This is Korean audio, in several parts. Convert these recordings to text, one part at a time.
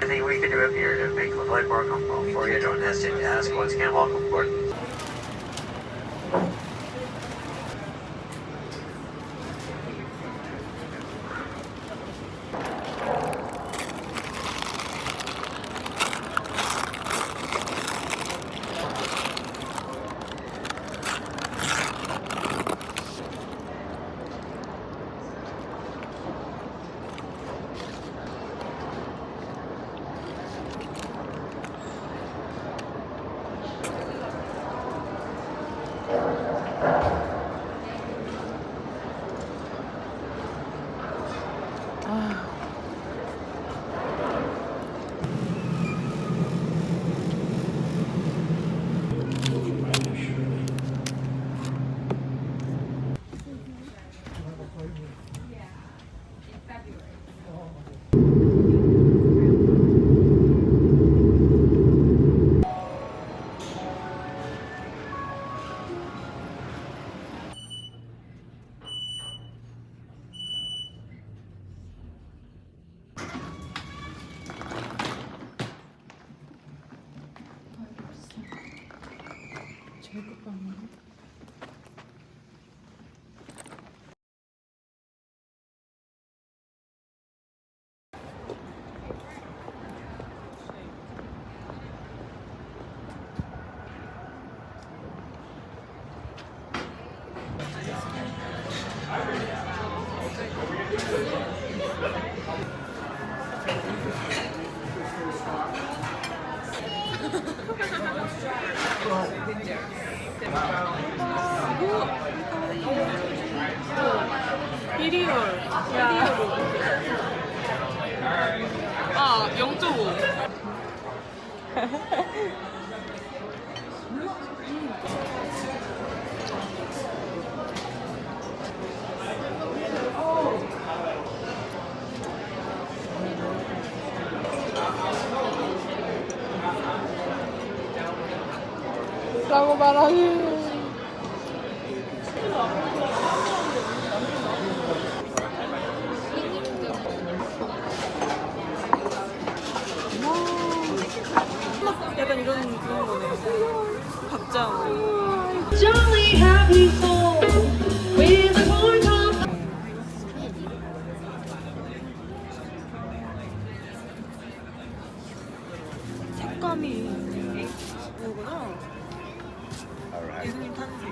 Anything we can do up here to make the flight more comfortable for you, don't hesitate to ask. Once again, welcome aboard. 비리얼. 아, 0.5. 라고 말하니. 약간 이런 그런 거네요. 각자. Jolly happy soul with a corn top. 색감이 뭐구나. 예수님 타는 색.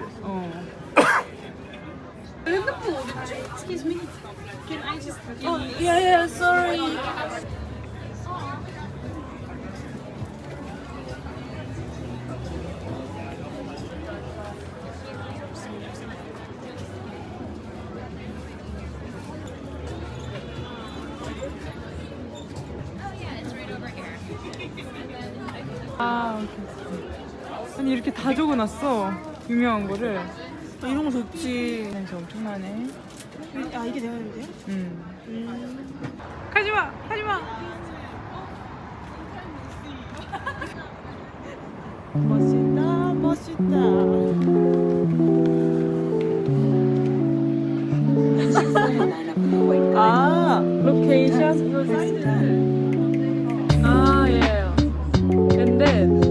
핸드폰 어딨지? Excuse me. Can I just? Yeah, sorry. 아, 아니 이렇게 다 적어놨어. 유명한 거를. 아, 이런 거 좋지. 냄새 엄청나네. 아, 이게 내가 해도 돼? 가지마! 가지마! 멋있다, 멋있다. 아, 로케이션. 아, 예. And then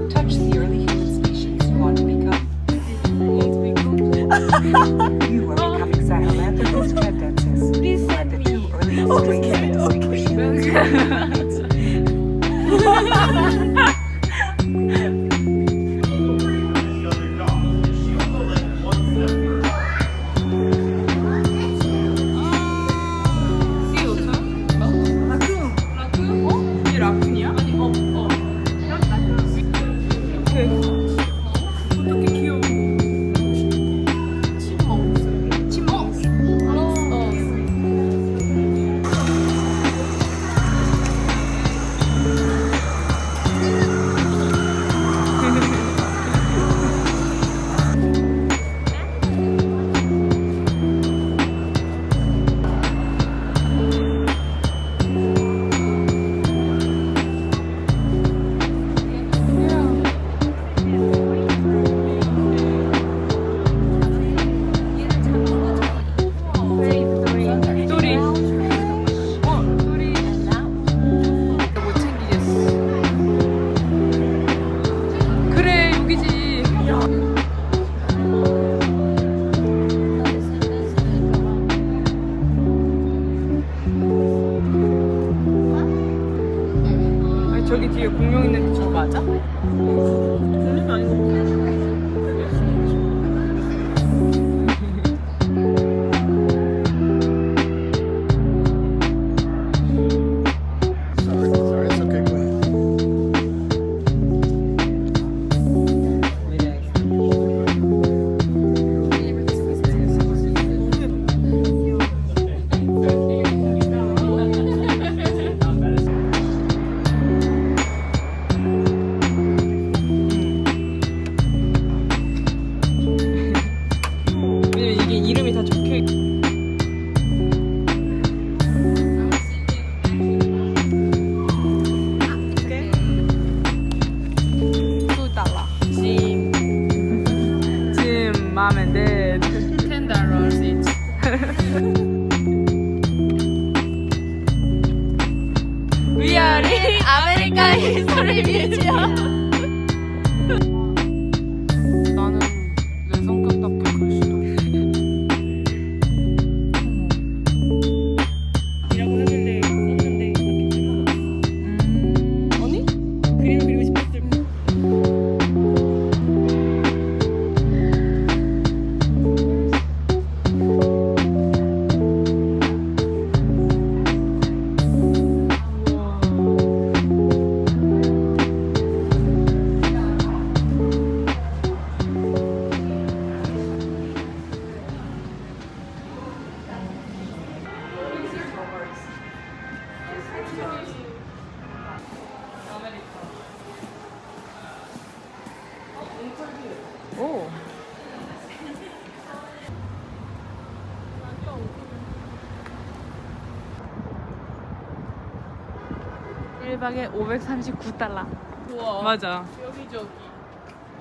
Touch the early human species. You want to become? You will become Sahelanthropus canadensis. Please Are the send two me. earliest examples of See you. 저기 뒤에 공룡 있는데 저거 맞아? 공룡이 아닌 것 같아. Sorry, it's okay, go ahead. 왜냐면 이게 이름이 다 적혀있 짐 맘에 넷 $10 each. 위아래 아메리칸 히스토리 뮤지엄. 나는 내 성격답게 글씨도 이라고 하길래 썼는데 그렇게 쓸모가 없어. 아니? 그림을 그리고 싶었을 뿐. 오. (1박에) $539. 우와. 맞아. 여기저기.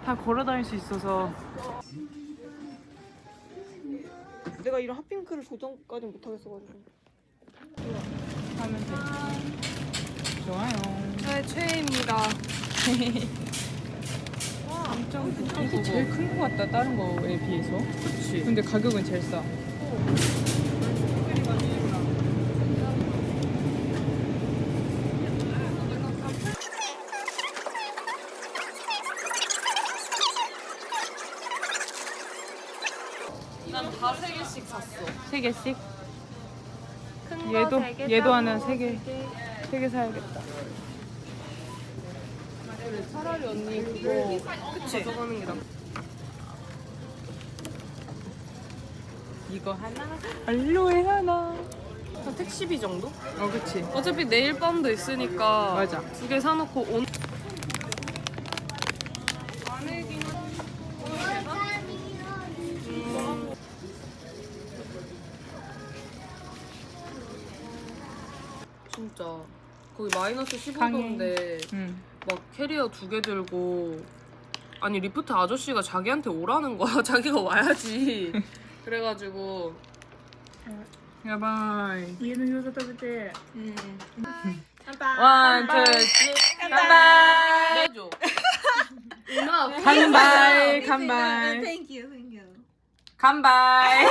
다 걸어 다닐 수 있어서. 내가 이런 핫핑크를 도전까지 못하겠어가지고. 하면 돼. 좋아요. 저의 최애입니다. 이게 제일 큰 거 같다, 다른 거에 비해서. 그치. 근데 가격은 제일 싸. 난 다 3개씩 샀어. 3개씩? 큰 얘도, 거 3개, 얘도 하나 작은 거 3개. 3개. 3개 사야겠다. 차라리 언니 그거 가져가는 게 낫. 이거 하나, 알로에 하나. 한 택시비 정도? 그치. 어차피 내일 밤도 있으니까 맞아. 2개 사놓고 온. 진짜 거기 마이너스 15도인데 응. 막 캐리어 2개 들고 아니 리프트 아저씨가 자기한테 오라는 거야. 자기가 와야지. 그래가지고 야바이. 얘는 요새 따뜻해. 원, 투, 쓰리. 간바이. 내줘. 음악 간바이. 간바이. Thank you, thank you. 간바이.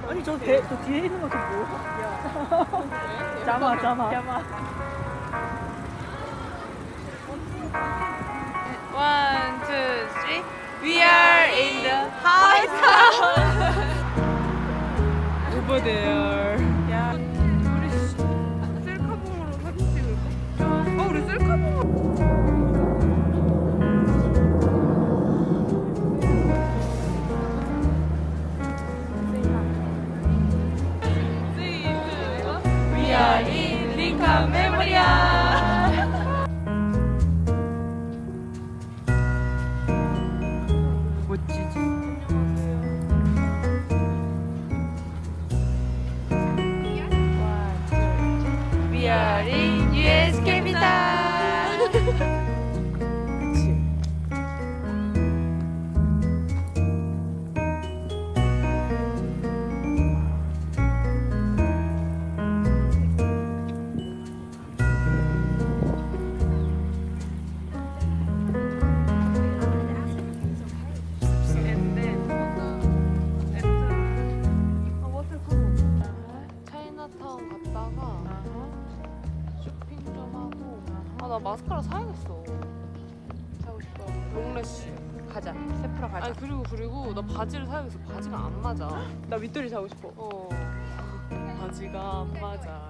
아니 저 뒤에 있는 거 좀 뭐야? 자마. One, two, three. We are in the White House. Over there. 야, 우리 셀카봉으로 사진 찍을까? 우리 셀카봉으로. We are in Lincoln Memorial. 리얼인 USK입니다. 차이나타운 갔다가 쇼핑 좀 하고 나 마스카라 사야겠어. 사고 싶어. 롱래쉬 가자. 세프라 가자. 아니 그리고 나 바지를 사야겠어. 바지가 안 맞아. 나 윗돌이 사고 싶어. 바지가 안 맞아요.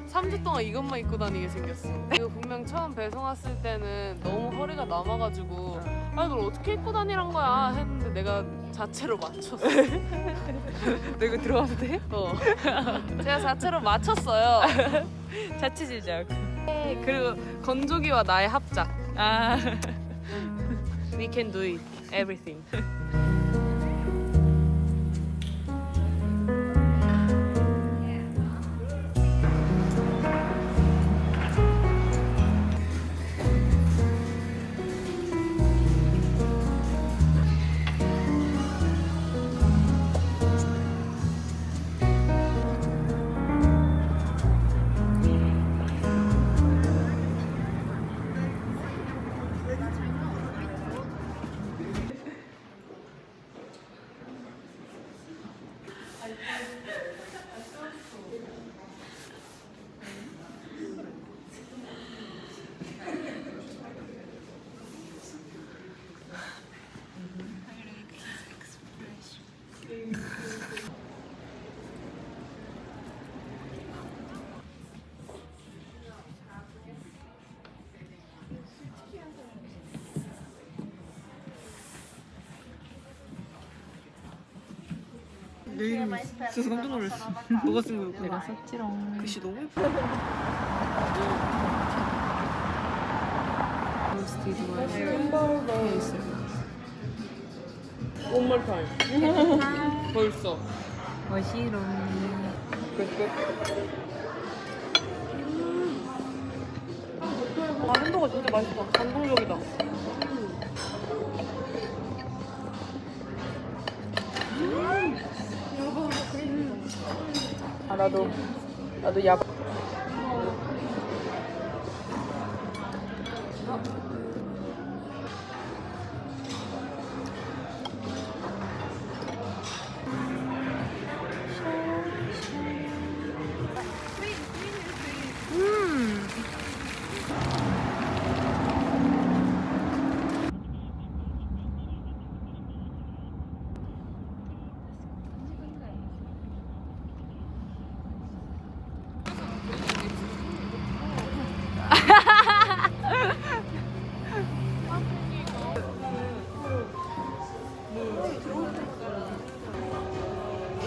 3주 동안 이것만 입고 다니게 생겼어. 이거 분명 처음 배송 왔을 때는 너무 허리가 남아가지고 아니 널 어떻게 입고 다니란 거야 했는데 내가 자체로 맞췄어. 너 이거 들어가도 돼? 제가 자체로 맞췄어요. 자취 제작. 그리고 건조기와 나의 합작. 아. We can do it. Everything. 내 이름이 있어서 깜짝 놀랐어. 너가 쓴 거였구나. 내가 썼지롱. 글씨 너무 예뻐. One more time. 벌써. 멋이롱. 햄버거 진짜 맛있다. 감동적이다. 아 나도 야바.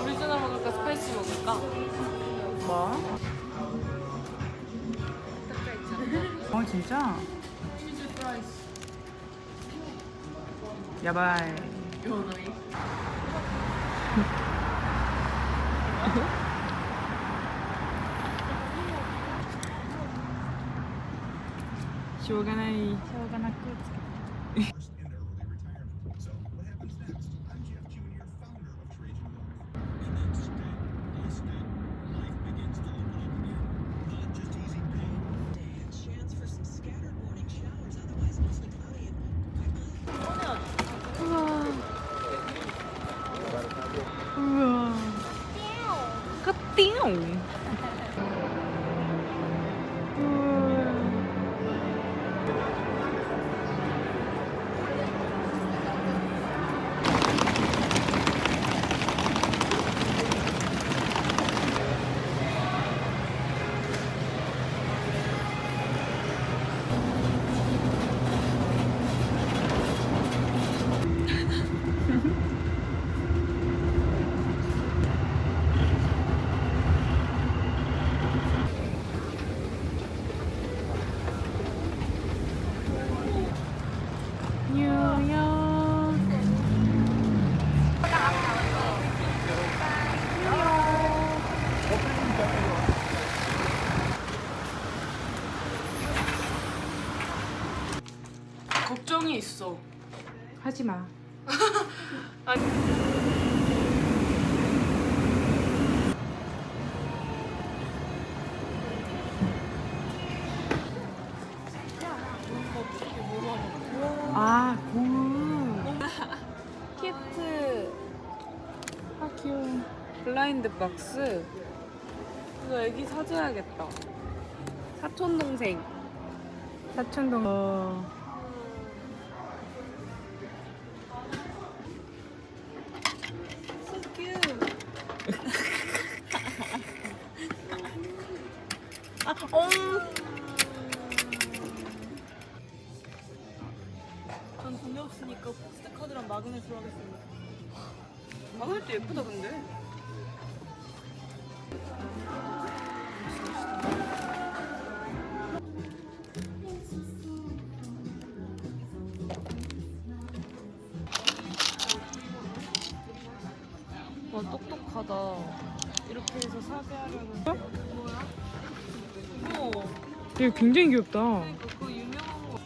오리지널 먹을까 스파이시 먹을까? 뭐? 진짜? 야바이. 쇼가나이. 쇼가나 끝. in early retirement. So what happens next? I'm Jeff Jr., founder of Trajan Life. And instead, life begins to open up again. Not just easy pain. A chance for some scattered morning showers, otherwise mostly cloudy and 우와. 까띵. 유명해 있어. 하지 마. 아, 고음. 키트. 아, 귀여워. 블라인드 박스. 이거 애기 사줘야겠다. 사촌 동생. 사촌동. So cute. 전 돈이 없으니까 포스트카드랑 마그넷으로 하겠습니다. 마그넷도 예쁘다 근데. 와 똑똑하다. 이렇게 해서 사게 하려는. 이거 굉장히 귀엽다. 그거 유명한 거.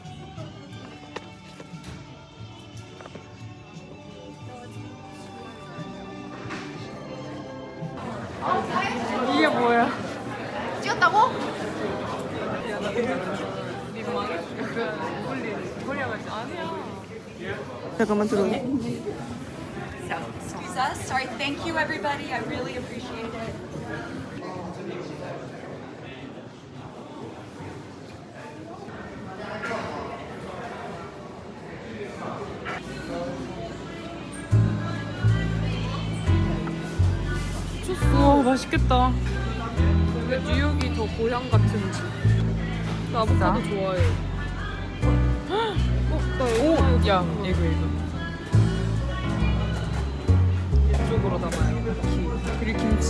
이게 뭐야? 잠깐만 들어. Excuse us. Sorry. Thank you, everybody. I really appreciate it. 우와, 맛있겠다. 왜 뉴욕이 더 고향 같은지. 나 아보카도 좋아해. 나 오! 이거 야, 이거. 이쪽으로 담아야겠다. 그리고 김치.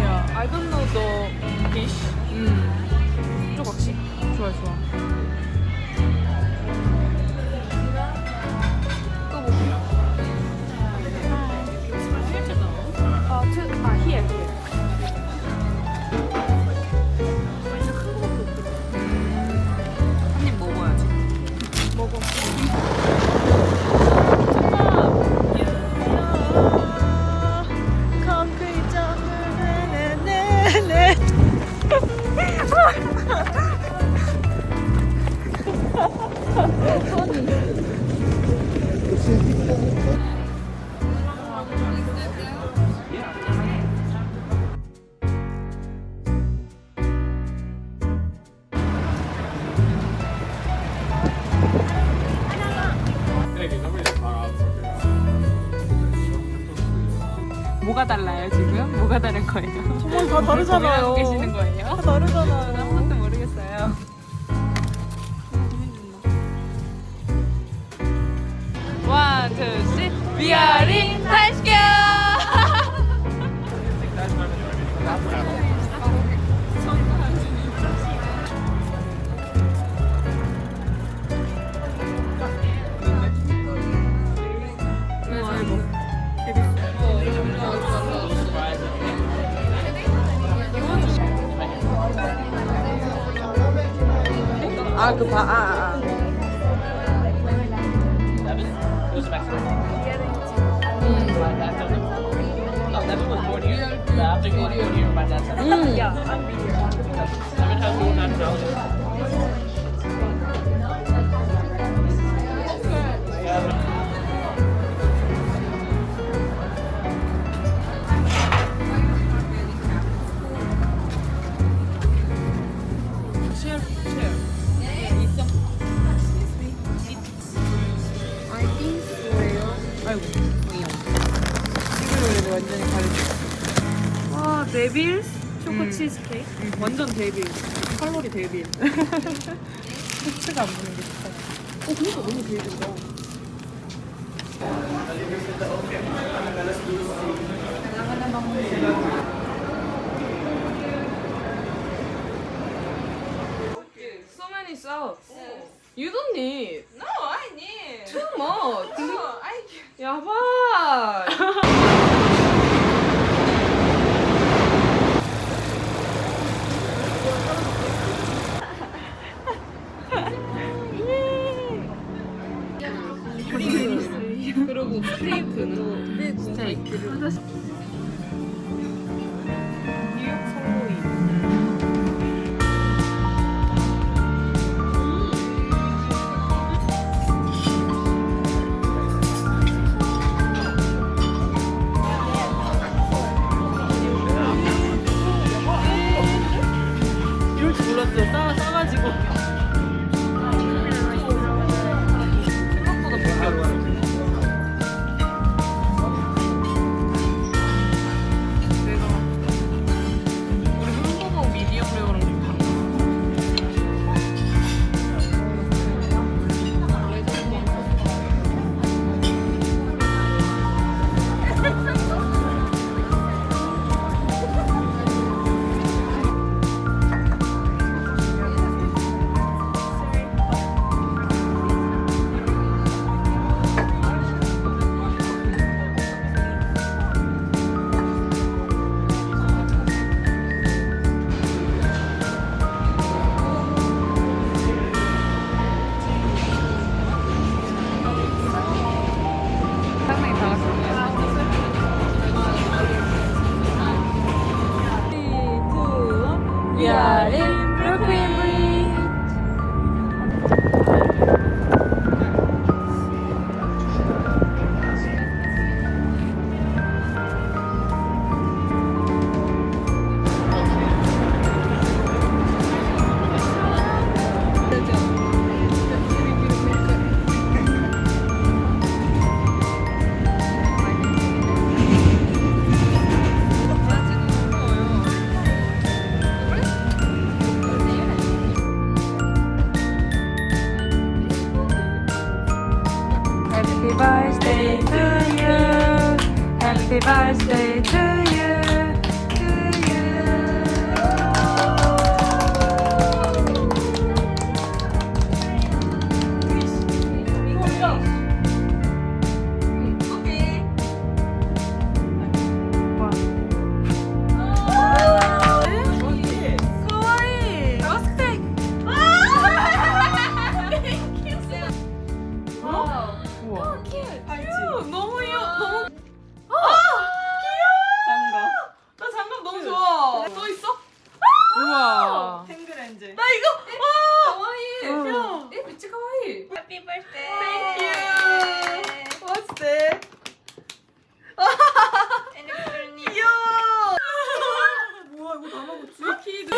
야, I don't know the fish. 조각씩. 좋아. 또 뭐? here. 한 입 먹어야지. 먹어. 뭐가 달라요 지금? 뭐가 다른 거예요? 정말 다 다르잖아요. 고민하고 계시는 거예요? 다 다르잖아요. 한 번도 모르겠어요. One, two, three. We are in Times 완전히 다르죠. 와, 데빌 초코 치즈케이크. 완전 데빌. 칼로리 데빌. 후추가 안 보는 게 좋다. 그러니까 너무 데빌이다. So many sauce. You don't need. No, I need. Too much. No, I. 야바. 이거는 스테이크. 뉴욕 설로인. 이럴 줄 몰랐어. 싸가지고. 생각보다 별게 없어. 내가 우리 햄버거 미디엄 레어랑 좀 달라. 상당히 다 같이. We are in Brooklyn Bridge. Happy birthday to you. Happy birthday to you. To 우와. 너무 귀여워. 나 장갑 너무 좋아. 또 있어? 우와. 탱글렌즈. 나 이거. 가와이. 야. 미치 가와이. Happy birthday. Thank you. What's that? 귀여워. 뭐야 이거 다마고치? 키드.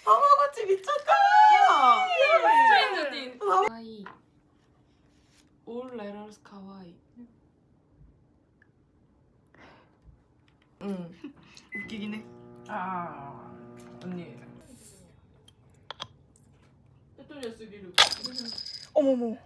다마고치 미쳤다. 스트레인저 띵. 카와이. All letters 카와이. 응. 웃기긴 해. 아. 언니. 페토리아 3를. 어머머.